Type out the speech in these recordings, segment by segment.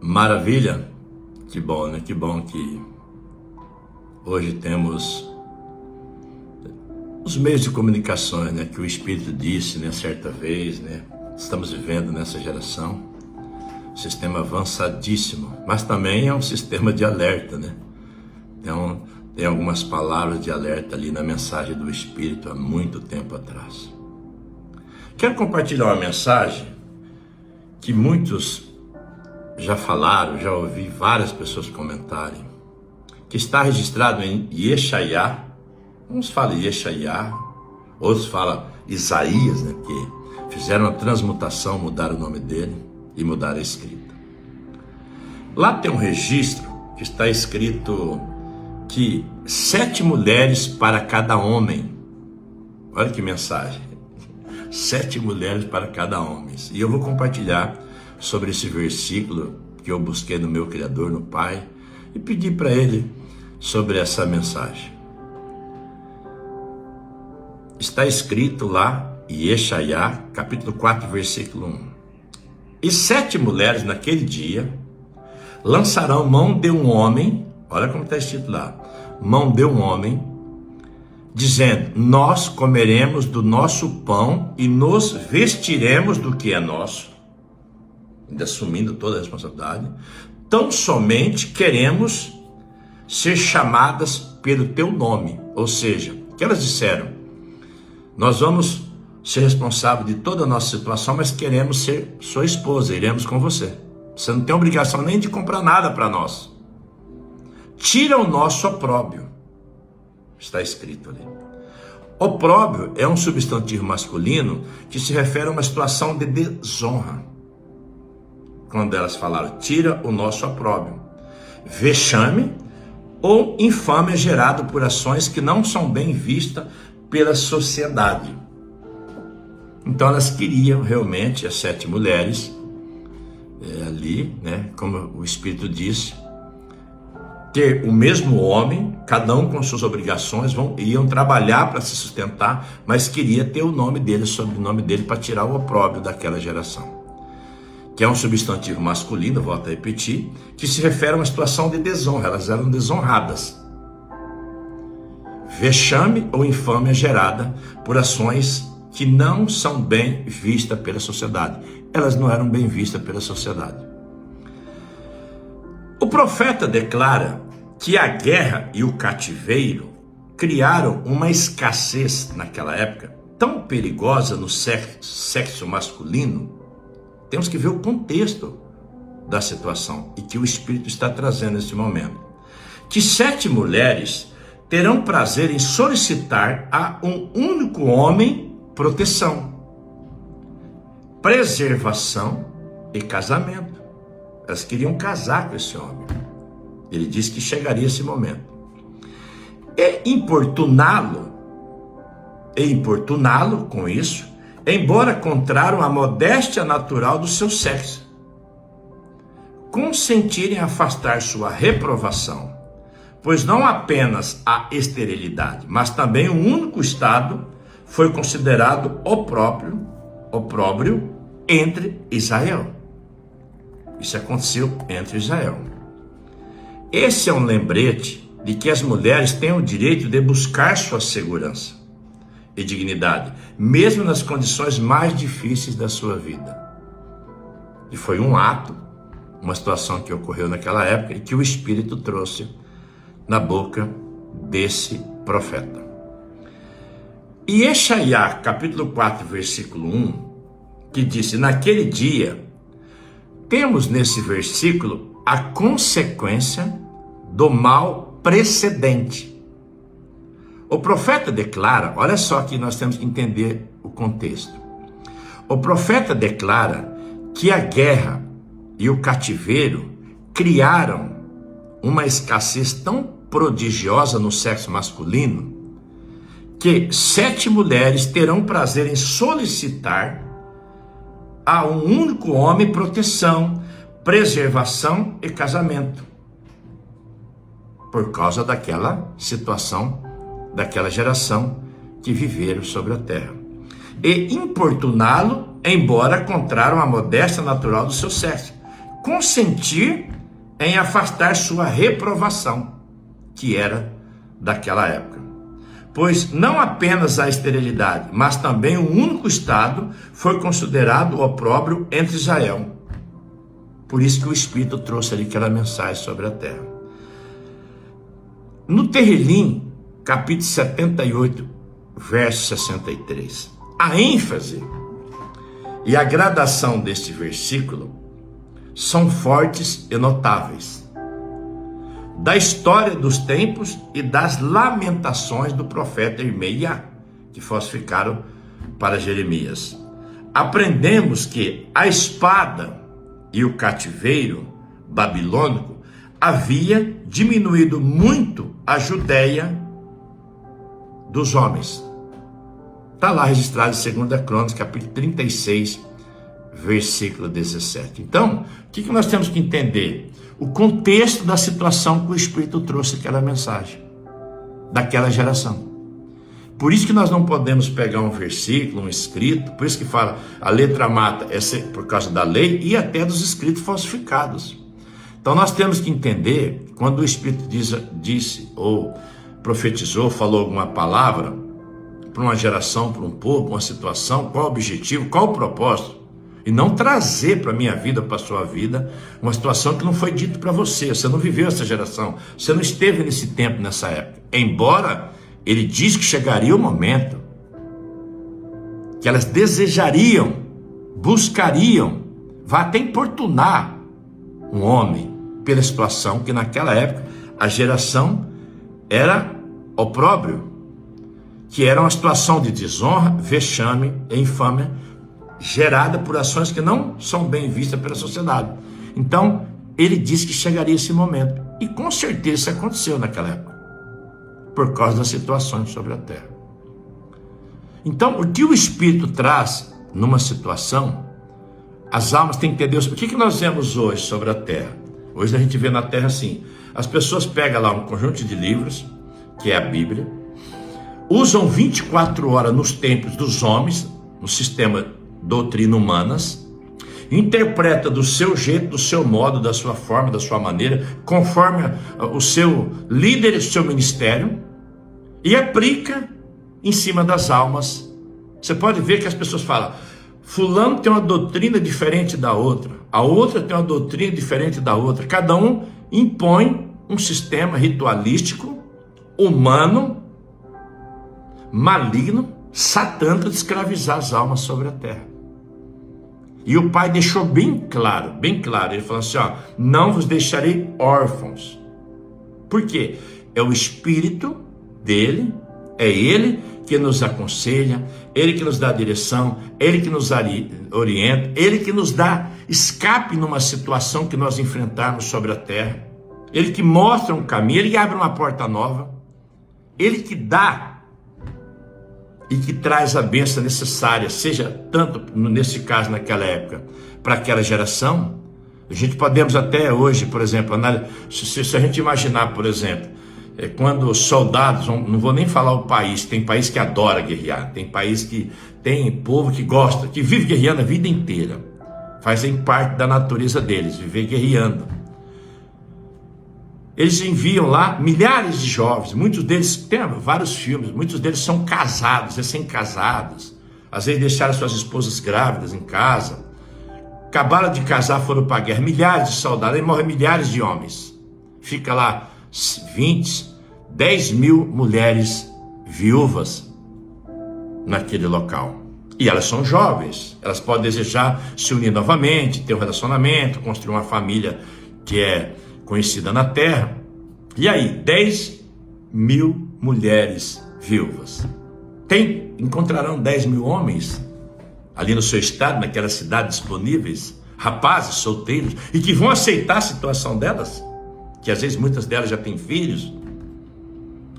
Maravilha, que bom, né? Que bom que hoje temos os meios de comunicação, né? Que o Espírito disse, né? Certa vez, né? Estamos vivendo nessa geração, um sistema avançadíssimo, mas também é um sistema de alerta, né? Então, tem algumas palavras de alerta ali na mensagem do Espírito há muito tempo atrás. Quero compartilhar uma mensagem que muitos já falaram, já ouvi várias pessoas comentarem, que está registrado em Yeshaiá. Uns falam Yeshaiá, outros falam Isaías, né? Que fizeram a transmutação, mudaram o nome dele e mudaram a escrita. Lá tem um registro que está escrito que 7 mulheres para cada homem. Olha que mensagem. 7 mulheres para cada homem. E eu vou compartilhar sobre esse versículo que eu busquei no meu Criador, no Pai, e pedi para Ele sobre essa mensagem. Está escrito lá em Yeshaiá, capítulo 4, versículo 1. E 7 mulheres naquele dia lançarão mão de um homem, olha como está escrito lá, mão de um homem, dizendo: nós comeremos do nosso pão e nos vestiremos do que é nosso, ainda assumindo toda a responsabilidade, tão somente queremos ser chamadas pelo teu nome. Ou seja, o que elas disseram? Nós vamos ser responsáveis de toda a nossa situação, mas queremos ser sua esposa, iremos com você. Você não tem obrigação nem de comprar nada para nós. Tira o nosso opróbrio. Está escrito ali. Opróbrio é um substantivo masculino que se refere a uma situação de desonra. Quando elas falaram, tira o nosso opróbrio. Vexame ou infâmia gerado por ações que não são bem vistas pela sociedade. Então elas queriam realmente, as 7 mulheres, ali, né, como o Espírito disse, ter o mesmo homem, cada um com suas obrigações, iam trabalhar para se sustentar, mas queria ter o nome dele, o sobrenome dele, para tirar o opróbrio daquela geração. Que é um substantivo masculino, volto a repetir, que se refere a uma situação de desonra, elas eram desonradas. Vexame ou infâmia gerada por ações que não são bem vistas pela sociedade. Elas não eram bem vistas pela sociedade. O profeta declara que a guerra e o cativeiro criaram uma escassez naquela época tão perigosa no sexo masculino. Temos que ver o contexto da situação e que o Espírito está trazendo nesse momento. Que 7 mulheres terão prazer em solicitar a um único homem proteção, preservação e casamento. Elas queriam casar com esse homem. Ele disse que chegaria esse momento. E importuná-lo com isso, embora contrário à modéstia natural do seu sexo. Consentirem afastar sua reprovação, pois não apenas a esterilidade, mas também o único estado foi considerado opróbrio entre Israel. Isso aconteceu entre Israel. Esse é um lembrete de que as mulheres têm o direito de buscar sua segurança e dignidade, mesmo nas condições mais difíceis da sua vida. E foi um ato, uma situação que ocorreu naquela época e que o Espírito trouxe na boca desse profeta. E Yeshaiá, capítulo 4, versículo 1, que disse: naquele dia, temos nesse versículo a consequência do mal precedente. O profeta declara, olha só que nós temos que entender o contexto. O profeta declara que a guerra e o cativeiro criaram uma escassez tão prodigiosa no sexo masculino que 7 mulheres terão prazer em solicitar a um único homem proteção, preservação e casamento, por causa daquela situação, daquela geração que viveram sobre a terra. E importuná-lo, embora contrário à modéstia natural do seu sexo. consentir em afastar sua reprovação, que era daquela época. Pois não apenas a esterilidade, mas também o único estado foi considerado opróbrio entre Israel. Por isso que o Espírito trouxe ali aquela mensagem sobre a terra. No Terrilim, capítulo 78, verso 63, a ênfase e a gradação deste versículo são fortes e notáveis, da história dos tempos e das lamentações do profeta Irmeia, que falsificaram para Jeremias. Aprendemos que a espada e o cativeiro babilônico havia diminuído muito a Judéia dos homens. Está lá registrado em 2 Crônicas, capítulo 36, versículo 17. Então, o que nós temos que entender? O contexto da situação que o Espírito trouxe aquela mensagem, daquela geração. Por isso que nós não podemos pegar um versículo, um escrito, por isso que fala, a letra mata, por causa da lei e até dos escritos falsificados. Então nós temos que entender, quando o Espírito disse, ou profetizou, falou alguma palavra, para uma geração, para um povo, uma situação, qual o objetivo, qual o propósito, e não trazer para a minha vida, para a sua vida, uma situação que não foi dito para você não viveu essa geração, você não esteve nesse tempo, nessa época, embora ele diz que chegaria o momento que elas desejariam, buscariam, vai até importunar um homem pela situação que naquela época a geração era opróbrio, que era uma situação de desonra, vexame e infâmia gerada por ações que não são bem vistas pela sociedade. Então ele disse que chegaria esse momento, e com certeza isso aconteceu naquela época, por causa das situações sobre a terra. Então, o que o Espírito traz numa situação, as almas têm que entender. O que nós vemos hoje sobre a terra? Hoje a gente vê na terra assim, as pessoas pegam lá um conjunto de livros, que é a Bíblia, usam 24 horas nos templos dos homens, no sistema doutrina humanas, interpreta do seu jeito, do seu modo, da sua forma, da sua maneira, conforme o seu líder e o seu ministério, e aplica em cima das almas. Você pode ver que as pessoas falam, fulano tem uma doutrina diferente da outra, a outra tem uma doutrina diferente da outra, cada um impõe um sistema ritualístico, humano, maligno, satânico, de escravizar as almas sobre a terra. E o pai deixou bem claro, ele falou assim, não vos deixarei órfãos. Por quê? É o Espírito dele, é ele que nos aconselha, ele que nos dá direção, ele que nos orienta, ele que nos dá escape numa situação que nós enfrentarmos sobre a terra, ele que mostra um caminho, ele que abre uma porta nova, ele que dá e que traz a bênção necessária, seja tanto nesse caso, naquela época, para aquela geração. A gente podemos até hoje, por exemplo, se a gente imaginar, por exemplo, quando os soldados, não vou nem falar o país, tem país que adora guerrear, tem país que tem povo que gosta, que vive guerreando a vida inteira, fazem parte da natureza deles, viver guerreando. Eles enviam lá milhares de jovens, muitos deles, tem vários filmes, muitos deles são casados, recém-casados, às vezes deixaram suas esposas grávidas em casa, acabaram de casar, foram para a guerra, milhares de soldados, aí morrem milhares de homens, fica lá 10 mil mulheres viúvas naquele local, e elas são jovens, elas podem desejar se unir novamente, ter um relacionamento, construir uma família que é conhecida na terra. E aí, 10 mil mulheres viúvas. Encontrarão 10 mil homens ali no seu estado, naquela cidade, disponíveis, rapazes solteiros, e que vão aceitar a situação delas, que às vezes muitas delas já têm filhos,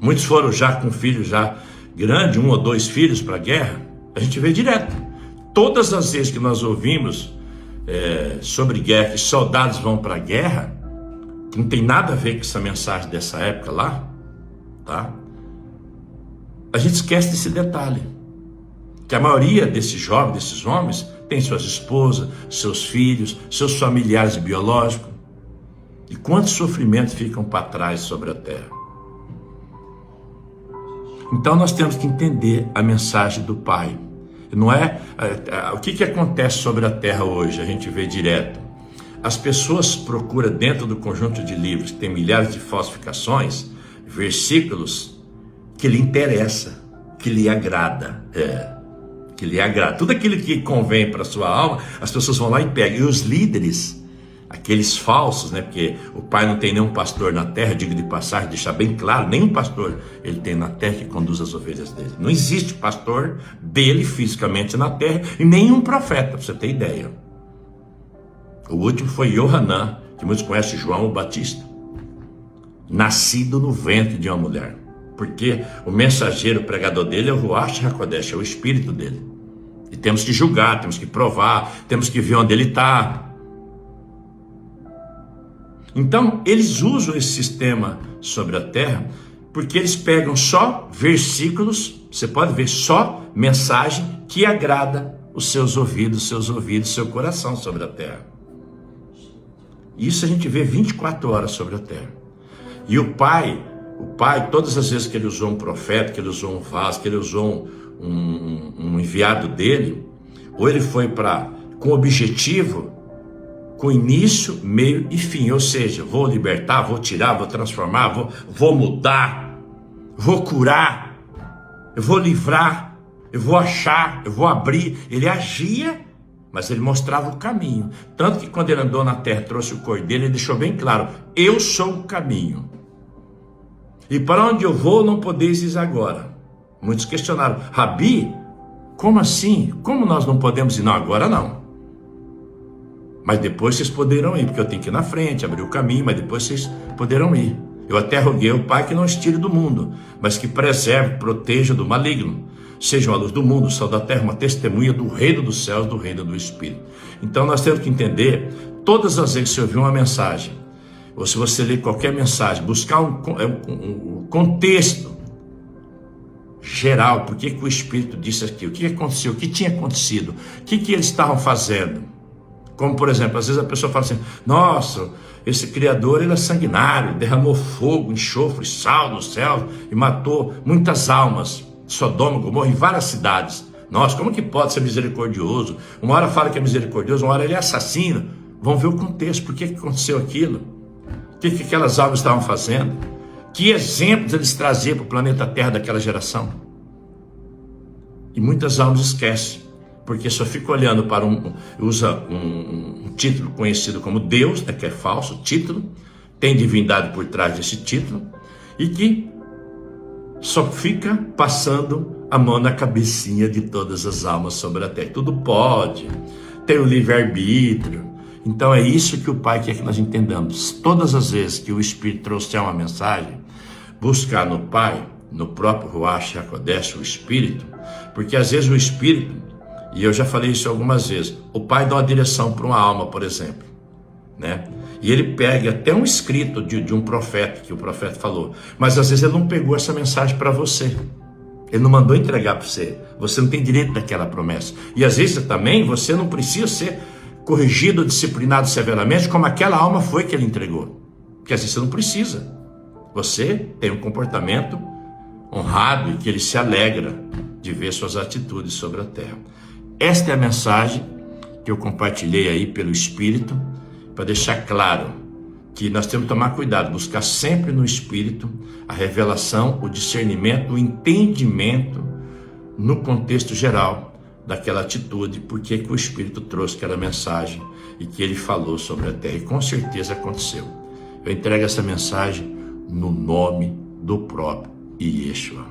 muitos foram já com filhos já grande, 1 ou 2 filhos para a guerra. A gente vê direto, todas as vezes que nós ouvimos sobre guerra, que soldados vão para a guerra, que não tem nada a ver com essa mensagem dessa época lá, tá? A gente esquece desse detalhe, que a maioria desses jovens, desses homens, tem suas esposas, seus filhos, seus familiares biológicos. E quantos sofrimentos ficam para trás sobre a terra? Então nós temos que entender a mensagem do Pai. Não é o que acontece sobre a terra hoje, a gente vê direto. As pessoas procuram dentro do conjunto de livros, que tem milhares de falsificações, versículos que lhe interessa, que lhe agrada. Que lhe agrada. Tudo aquilo que convém para a sua alma, as pessoas vão lá e pegam. E os líderes, aqueles falsos, né? Porque o Pai não tem nenhum pastor na terra, digo de passagem, deixar bem claro, nenhum pastor ele tem na terra que conduz as ovelhas dele. Não existe pastor dele fisicamente na terra e nenhum profeta, para você ter ideia. O último foi Yohanan, que muitos conhecem, João o Batista, nascido no ventre de uma mulher, porque o mensageiro, o pregador dele é o Ruach HaKodesh, é o espírito dele. E temos que julgar, temos que provar, temos que ver onde ele está. Então, eles usam esse sistema sobre a terra, porque eles pegam só versículos, você pode ver, só mensagem que agrada os seus ouvidos, seu coração sobre a terra. Isso a gente vê 24 horas sobre a terra. E o Pai, todas as vezes que ele usou um profeta, que ele usou um vaso, que ele usou um enviado dele, ou ele foi com objetivo, com início, meio e fim, ou seja, vou libertar, vou tirar, vou transformar, vou mudar, vou curar, eu vou livrar, eu vou achar, eu vou abrir. Ele agia, mas ele mostrava o caminho. Tanto que quando ele andou na terra, trouxe o cordeiro, ele deixou bem claro: eu sou o caminho. E para onde eu vou, não podeis ir agora. Muitos questionaram: Rabi, como assim? Como nós não podemos ir? Não, agora não. Mas depois vocês poderão ir, porque eu tenho que ir na frente, abrir o caminho, mas depois vocês poderão ir. Eu até roguei ao Pai que não os tire do mundo, mas que preserve, proteja do maligno. Sejam a luz do mundo, o sal da terra, uma testemunha do reino dos céus, do reino do Espírito. Então nós temos que entender, todas as vezes que você ouvir uma mensagem, ou se você ler qualquer mensagem, buscar um contexto geral, por que o Espírito disse aquilo, o que aconteceu, o que tinha acontecido, o que eles estavam fazendo. Como por exemplo, às vezes a pessoa fala assim: nossa, esse Criador ele é sanguinário, derramou fogo, enxofre, sal no céu e matou muitas almas, Sodoma, Gomorra, em várias cidades. Nossa, como que pode ser misericordioso? Uma hora fala que é misericordioso, uma hora ele é assassino. Vamos ver o contexto, por que aconteceu aquilo? O que aquelas almas estavam fazendo? Que exemplos eles traziam para o planeta Terra daquela geração? E muitas almas esquecem, porque só fica olhando para usa um título conhecido como Deus, né, que é falso, título, tem divindade por trás desse título, e que só fica passando a mão na cabecinha de todas as almas sobre a terra. Tudo pode, tem o livre-arbítrio. Então é isso que o Pai quer que nós entendamos. Todas as vezes que o Espírito trouxer uma mensagem, buscar no Pai, no próprio Ruach HaKodesh, o Espírito, porque às vezes o Espírito, e eu já falei isso algumas vezes, o Pai dá uma direção para uma alma, por exemplo, né? E ele pega até um escrito de um profeta, que o profeta falou, mas às vezes ele não pegou essa mensagem para você, ele não mandou entregar para você, você não tem direito daquela promessa. E às vezes também você não precisa ser corrigido, disciplinado severamente, como aquela alma foi que ele entregou, porque às vezes você não precisa, você tem um comportamento honrado e que ele se alegra de ver suas atitudes sobre a terra. Esta é a mensagem que eu compartilhei aí pelo Espírito, para deixar claro que nós temos que tomar cuidado, buscar sempre no Espírito a revelação, o discernimento, o entendimento no contexto geral daquela atitude, porque que o Espírito trouxe aquela mensagem e que ele falou sobre a terra, e com certeza aconteceu. Eu entrego essa mensagem no nome do próprio Yeshua.